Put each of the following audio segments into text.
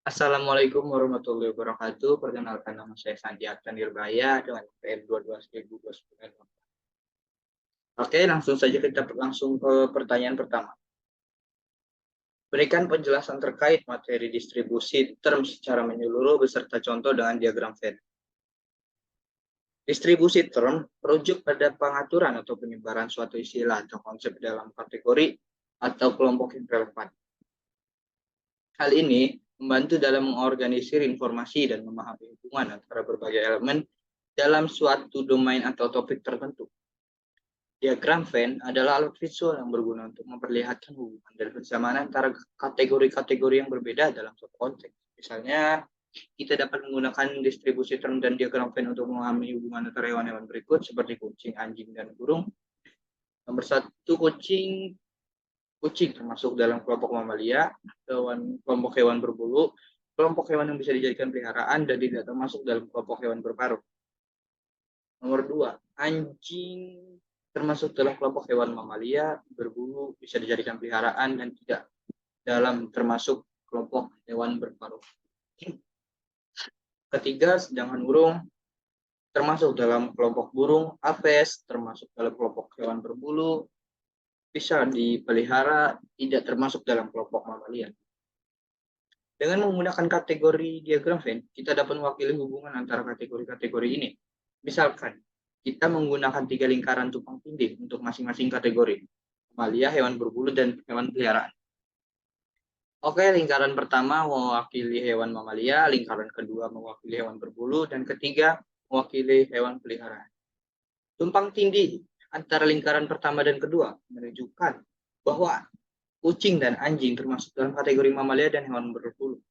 Assalamualaikum warahmatullahi wabarakatuh. Perkenalkan nama saya Sandi Aksan Nirbaya dengan PN 22/2029. Oke, langsung saja kita langsung ke pertanyaan pertama. Berikan penjelasan terkait materi distribusi term secara menyeluruh beserta contoh dengan diagram Venn. Distribusi term merujuk pada pengaturan atau penyebaran suatu istilah atau konsep dalam kategori atau kelompok yang relevan. Hal ini membantu dalam mengorganisir informasi dan memahami hubungan antara berbagai elemen dalam suatu domain atau topik tertentu. Diagram Venn adalah alat visual yang berguna untuk memperlihatkan hubungan dan persamaan antara kategori-kategori yang berbeda dalam suatu konteks. Misalnya, kita dapat menggunakan distribusi term dan diagram Venn untuk memahami hubungan antara hewan-hewan berikut seperti kucing, anjing, dan burung. Nomor satu, kucing termasuk dalam kelompok mamalia, kelompok hewan berbulu, kelompok hewan yang bisa dijadikan peliharaan, dan tidak termasuk dalam kelompok hewan berparuh. Nomor dua, anjing termasuk dalam kelompok hewan mamalia, berbulu, bisa dijadikan peliharaan, dan tidak termasuk kelompok hewan berparuh. Ketiga, sedangkan burung termasuk dalam kelompok burung, aves termasuk dalam kelompok hewan berbulu, bisa dipelihara, tidak termasuk dalam kelompok mamalia. Dengan menggunakan kategori diagram Venn, kita dapat mewakili hubungan antara kategori-kategori ini. Misalkan, kita menggunakan 3 lingkaran tumpang tindih untuk masing-masing kategori. Mamalia, hewan berbulu, dan hewan peliharaan. Oke, lingkaran pertama mewakili hewan mamalia, lingkaran kedua mewakili hewan berbulu, dan ketiga mewakili hewan peliharaan. Tumpang tindih antara lingkaran pertama dan kedua menunjukkan bahwa kucing dan anjing termasuk dalam kategori mamalia dan hewan berbulu.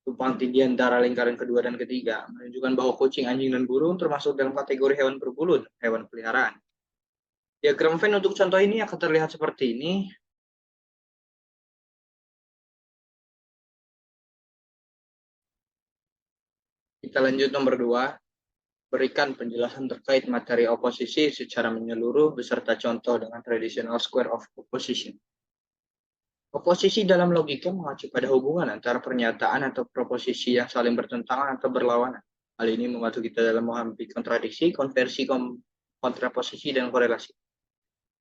Tumpang tindih antara lingkaran kedua dan ketiga menunjukkan bahwa kucing, anjing, dan burung termasuk dalam kategori hewan berbulu dan hewan peliharaan. Diagram Venn untuk contoh ini akan terlihat seperti ini. Kita lanjut nomor 2. Berikan penjelasan terkait materi oposisi secara menyeluruh beserta contoh dengan traditional square of opposition. Oposisi dalam logika mengacu pada hubungan antara pernyataan atau proposisi yang saling bertentangan atau berlawanan. Hal ini membantu kita dalam memahami kontradiksi, konversi, kontraposisi, dan korelasi.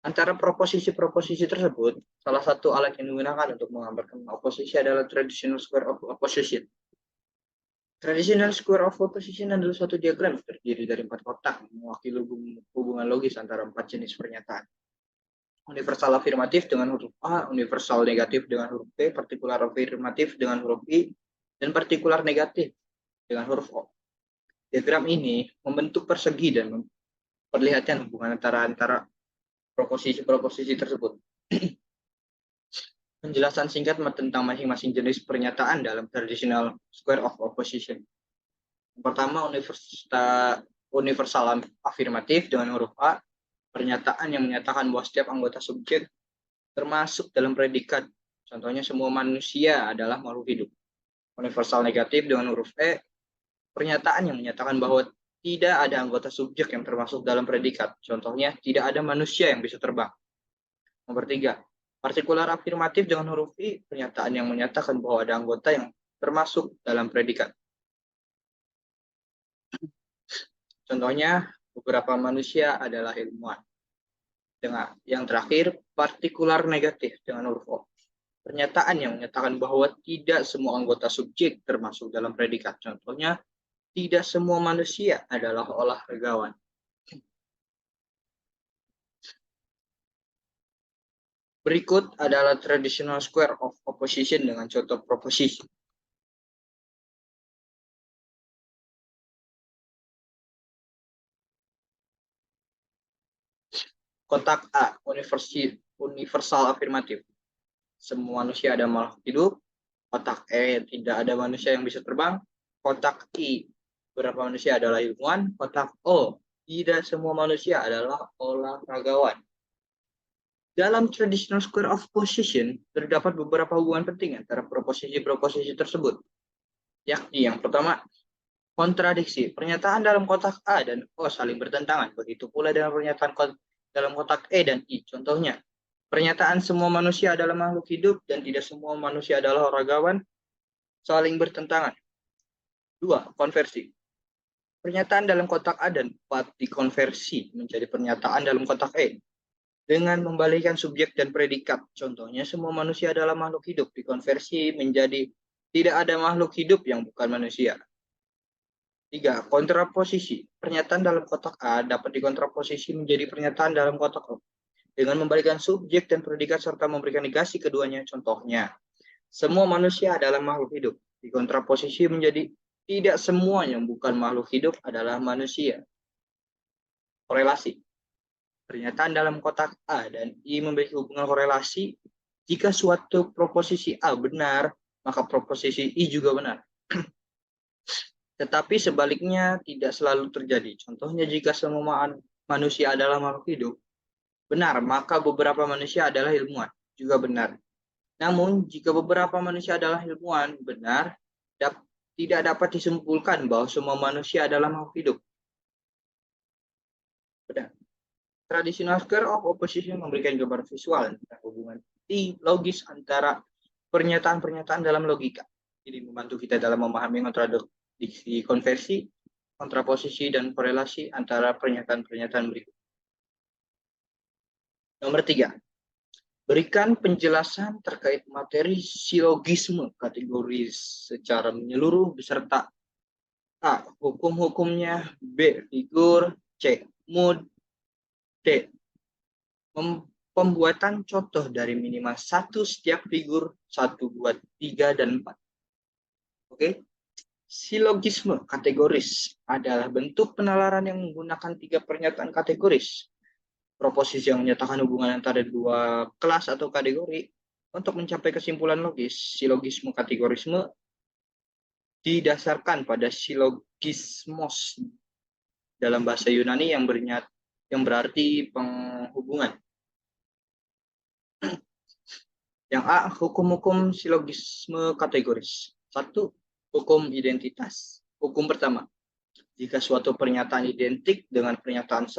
Antara proposisi-proposisi tersebut, salah satu alat yang digunakan untuk menggambarkan oposisi adalah traditional square of opposition. Traditional square of opposition adalah suatu diagram terdiri dari 4 kotak mewakili hubungan logis antara 4 jenis pernyataan. Universal afirmatif dengan huruf A, universal negatif dengan huruf B, partikular afirmatif dengan huruf I, dan partikular negatif dengan huruf O. Diagram ini membentuk persegi dan memperlihatkan hubungan antara proposisi-proposisi tersebut. Penjelasan singkat tentang masing-masing jenis pernyataan dalam traditional square of opposition. Yang pertama, universal afirmatif dengan huruf A, pernyataan yang menyatakan bahwa setiap anggota subjek termasuk dalam predikat. Contohnya, semua manusia adalah makhluk hidup. Universal negatif dengan huruf E, pernyataan yang menyatakan bahwa tidak ada anggota subjek yang termasuk dalam predikat. Contohnya, tidak ada manusia yang bisa terbang. Nomor 3, partikular afirmatif dengan huruf I, pernyataan yang menyatakan bahwa ada anggota yang termasuk dalam predikat. Contohnya, beberapa manusia adalah ilmuwan. Dengan yang terakhir, partikular negatif dengan huruf O. Pernyataan yang menyatakan bahwa tidak semua anggota subjek termasuk dalam predikat. Contohnya, tidak semua manusia adalah olahragawan. Berikut adalah traditional square of opposition dengan contoh proposisi. Kotak A, universal afirmatif. Semua manusia ada makhluk hidup. Kotak E, tidak ada manusia yang bisa terbang. Kotak I, beberapa manusia adalah ilmuwan. Kotak O, tidak semua manusia adalah olahragawan. Dalam traditional square of opposition, terdapat beberapa hubungan penting antara proposisi-proposisi tersebut. Yakni yang pertama, kontradiksi. Pernyataan dalam kotak A dan O saling bertentangan. Begitu pula dengan pernyataan dalam kotak E dan I. Contohnya, pernyataan semua manusia adalah makhluk hidup dan tidak semua manusia adalah olahragawan saling bertentangan. 2. Konversi. Pernyataan dalam kotak A dan 4 dikonversi menjadi pernyataan dalam kotak E dengan membalikkan subjek dan predikat. Contohnya, semua manusia adalah makhluk hidup, dikonversi menjadi tidak ada makhluk hidup yang bukan manusia. 3. Kontraposisi. Pernyataan dalam kotak A dapat dikontraposisi menjadi pernyataan dalam kotak O dengan membalikkan subjek dan predikat serta memberikan negasi keduanya. Contohnya, semua manusia adalah makhluk hidup, dikontraposisi menjadi tidak semua yang bukan makhluk hidup adalah manusia. Korelasi. Pernyataan dalam kotak A dan I memiliki hubungan korelasi. Jika suatu proposisi A benar, maka proposisi I juga benar. Tetapi sebaliknya tidak selalu terjadi. Contohnya, jika semua manusia adalah makhluk hidup, benar, maka beberapa manusia adalah ilmuwan, juga benar. Namun, jika beberapa manusia adalah ilmuwan, benar, tidak dapat disimpulkan bahwa semua manusia adalah makhluk hidup. Benar. Traditional square of opposition memberikan gambaran visual tentang hubungan logis antara pernyataan-pernyataan dalam logika. Ini membantu kita dalam memahami kontradiksi konversi, kontraposisi, dan korelasi antara pernyataan-pernyataan berikut. Nomor 3. Berikan penjelasan terkait materi silogisme kategoris secara menyeluruh beserta A. Hukum-hukumnya, B. Figur, C. Mood, D. Pembuatan contoh dari minimal 1 setiap figur 1, 2, 3, dan 4. Oke. Silogisme kategoris adalah bentuk penalaran yang menggunakan 3 pernyataan kategoris. Proposisi yang menyatakan hubungan antara 2 kelas atau kategori untuk mencapai kesimpulan logis. Silogisme kategorisme didasarkan pada silogismos dalam bahasa Yunani yang berarti penghubungan. Yang A, hukum-hukum silogisme kategoris. 1. Hukum identitas. Hukum pertama, jika suatu pernyataan identik dengan pernyataan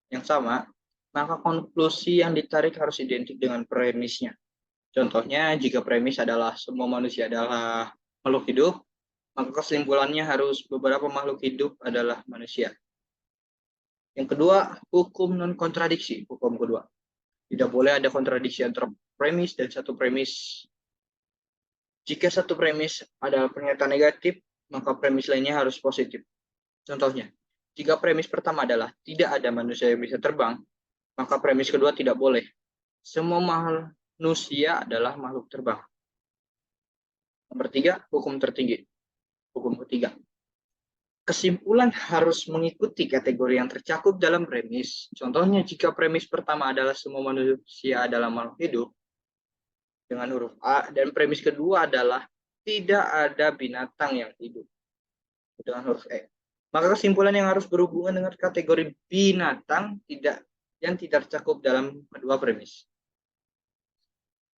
yang sama, maka konklusi yang ditarik harus identik dengan premisnya. Contohnya, jika premis adalah semua manusia adalah makhluk hidup, maka kesimpulannya harus beberapa makhluk hidup adalah manusia. Yang kedua, hukum non-kontradiksi. Hukum kedua, tidak boleh ada kontradiksi antara premis dan satu premis. Jika satu premis adalah pernyataan negatif, maka premis lainnya harus positif. Contohnya, jika premis pertama adalah tidak ada manusia yang bisa terbang, maka premis kedua tidak boleh. Semua manusia adalah makhluk terbang. Nomor 3, hukum tertinggi. Hukum ketiga, kesimpulan harus mengikuti kategori yang tercakup dalam premis. Contohnya, jika premis pertama adalah semua manusia adalah makhluk hidup dengan huruf A, dan premis kedua adalah tidak ada binatang yang hidup dengan huruf E, maka kesimpulan yang harus berhubungan dengan kategori binatang yang tidak tercakup dalam kedua premis.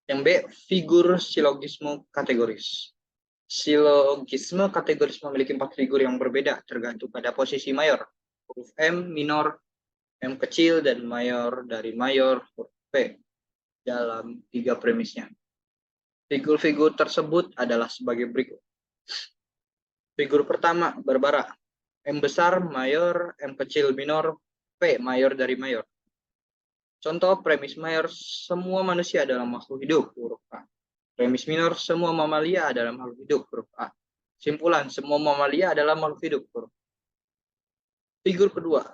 Yang B, figur silogisme kategoris. Silogisme kategoris memiliki 4 figur yang berbeda tergantung pada posisi mayor, huruf M, minor, M kecil, dan mayor dari mayor, huruf P, dalam 3 premisnya. Figur-figur tersebut adalah sebagai berikut. Figur pertama, berbara. M besar, mayor, M kecil, minor, P, mayor dari mayor. Contoh premis mayor, semua manusia adalah makhluk hidup, huruf A. Premis minor, semua mamalia adalah makhluk hidup, huruf A. Simpulan, semua mamalia adalah makhluk hidup, huruf A. Figur kedua,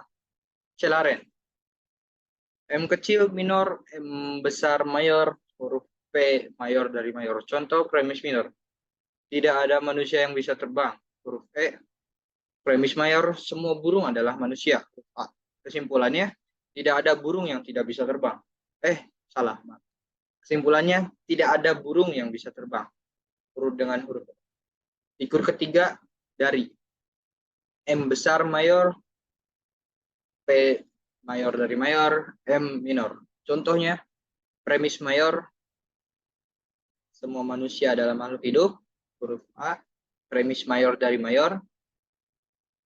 celaren. M kecil, minor, M besar, mayor, huruf P, mayor dari mayor. Contoh premis minor, tidak ada manusia yang bisa terbang, huruf E. Premis mayor, semua burung adalah manusia, huruf A. Kesimpulannya, tidak ada burung yang tidak bisa terbang. Salah. Kesimpulannya, tidak ada burung yang bisa terbang. Urut dengan huruf. Figur ketiga, dari. M besar mayor, P mayor dari mayor, M minor. Contohnya, premis mayor, semua manusia adalah makhluk hidup, huruf A. Premis mayor dari mayor,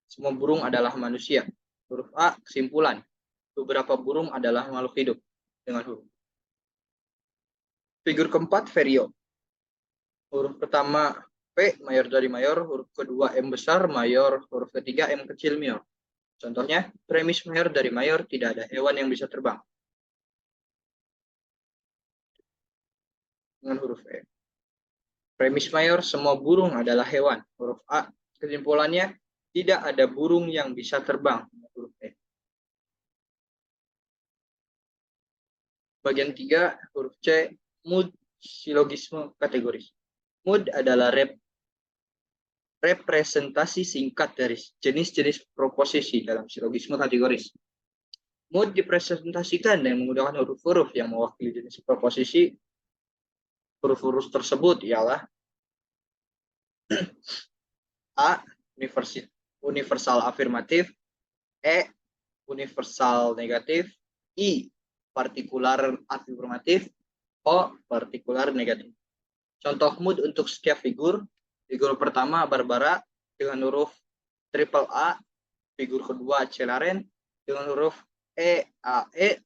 semua burung adalah manusia, huruf A. Kesimpulan, beberapa burung adalah makhluk hidup, dengan huruf. Figur keempat, vario. Huruf pertama P, P, mayor dari mayor, huruf kedua M besar, mayor, huruf ketiga M kecil, minor. Contohnya, premis mayor dari mayor, tidak ada hewan yang bisa terbang. Dengan huruf E. Premis mayor, semua burung adalah hewan. Huruf A. Kesimpulannya, tidak ada burung yang bisa terbang. Huruf E. Bagian 3, huruf C, mood, silogisme kategoris. Mood adalah representasi singkat dari jenis-jenis proposisi dalam silogisme kategoris. Mood dipresentasikan dengan menggunakan huruf-huruf yang mewakili jenis proposisi. Huruf-huruf tersebut ialah A. Universal afirmatif, E. Universal negatif, I. Partikular afirmatif, O. Partikular negatif. Contoh mood untuk setiap figur. Figur pertama Barbara dengan huruf triple A. Figur kedua Celaren dengan huruf E, A, E.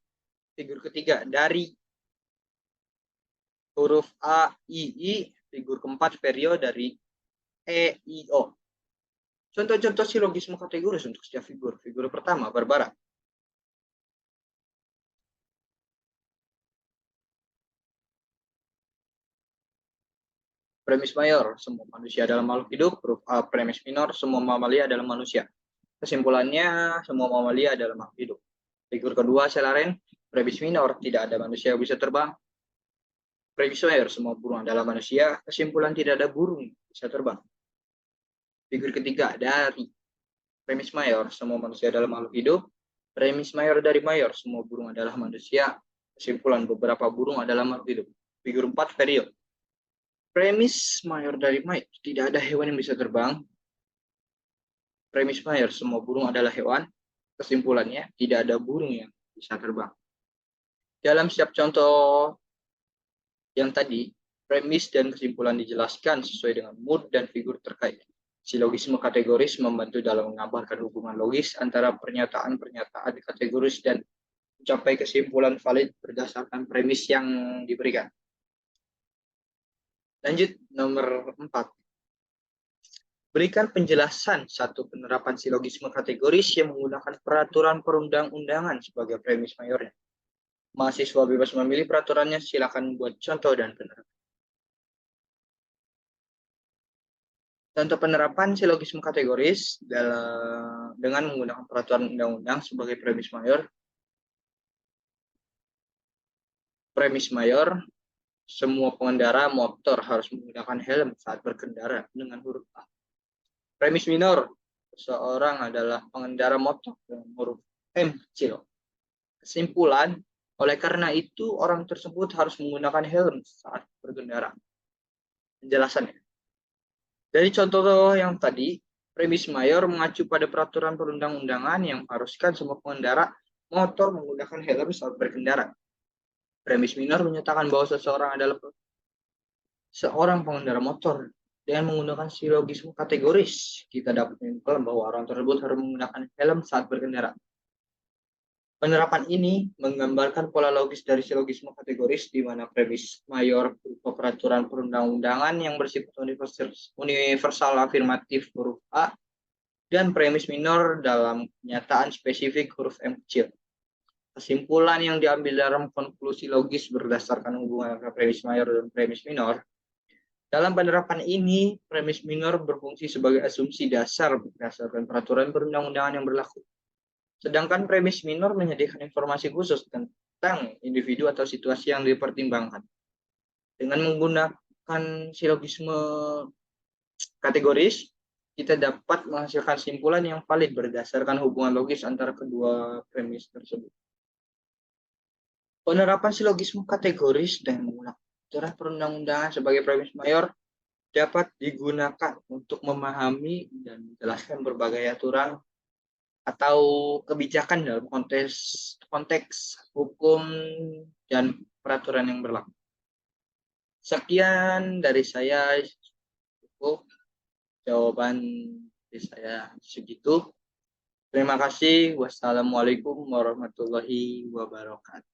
Figur ketiga dari huruf A, I, I. Figur keempat Perio dari E, I, O. Contoh-contoh silogisme kategoris untuk setiap figur. Figur pertama Barbara. Premis mayor, semua manusia adalah makhluk hidup. Huruf A. Premis minor, semua mamalia adalah manusia. Kesimpulannya, semua mamalia adalah makhluk hidup. Figur kedua Celaren, premis minor, tidak ada manusia yang bisa terbang. Premis mayor, semua burung adalah manusia. Kesimpulan, tidak ada burung yang bisa terbang. Figur ketiga dari premis mayor, semua manusia adalah makhluk hidup. Premis mayor dari mayor, semua burung adalah manusia. Kesimpulan, beberapa burung adalah makhluk hidup. Figur 4 Perio. Premis mayor dari mayor, tidak ada hewan yang bisa terbang. Premis mayor, semua burung adalah hewan. Kesimpulannya, tidak ada burung yang bisa terbang. Dalam setiap contoh yang tadi, premis dan kesimpulan dijelaskan sesuai dengan mood dan figur terkait. Silogisme kategoris membantu dalam mengabarkan hubungan logis antara pernyataan-pernyataan kategoris dan mencapai kesimpulan valid berdasarkan premis yang diberikan. Lanjut, nomor 4. Berikan penjelasan satu penerapan silogisme kategoris yang menggunakan peraturan perundang-undangan sebagai premis mayornya. Mahasiswa bebas memilih peraturannya, silakan buat contoh dan penerapan. Contoh penerapan silogisme kategoris dengan menggunakan peraturan undang-undang sebagai premis mayor. Premis mayor, semua pengendara motor harus menggunakan helm saat berkendara dengan huruf A. Premis minor, seseorang adalah pengendara motor dengan huruf M kecil. Kesimpulan, oleh karena itu orang tersebut harus menggunakan helm saat berkendara. Penjelasannya. Dari contoh yang tadi, premis mayor mengacu pada peraturan perundang-undangan yang mengharuskan semua pengendara motor menggunakan helm saat berkendara. Premis minor menyatakan bahwa seseorang adalah seorang pengendara motor. Dengan menggunakan silogisme kategoris, kita dapat menyimpulkan bahwa orang tersebut harus menggunakan helm saat berkendara. Penerapan ini menggambarkan pola logis dari silogisme kategoris di mana premis mayor berupa peraturan perundang-undangan yang bersifat universal afirmatif huruf A dan premis minor dalam kenyataan spesifik huruf M kecil. Kesimpulan yang diambil dalam konklusi logis berdasarkan hubungan antara premis mayor dan premis minor. Dalam penerapan ini, premis minor berfungsi sebagai asumsi dasar berdasarkan peraturan perundang-undangan yang berlaku. Sedangkan premis minor menyediakan informasi khusus tentang individu atau situasi yang dipertimbangkan. Dengan menggunakan silogisme kategoris, kita dapat menghasilkan simpulan yang valid berdasarkan hubungan logis antara kedua premis tersebut. Penerapan silogisme kategoris dan menggunakan aturan perundang-undangan sebagai premis mayor dapat digunakan untuk memahami dan menjelaskan berbagai aturan atau kebijakan dalam konteks hukum dan peraturan yang berlaku. Sekian dari saya, cukup jawaban dari saya segitu. Terima kasih. Wassalamualaikum warahmatullahi wabarakatuh.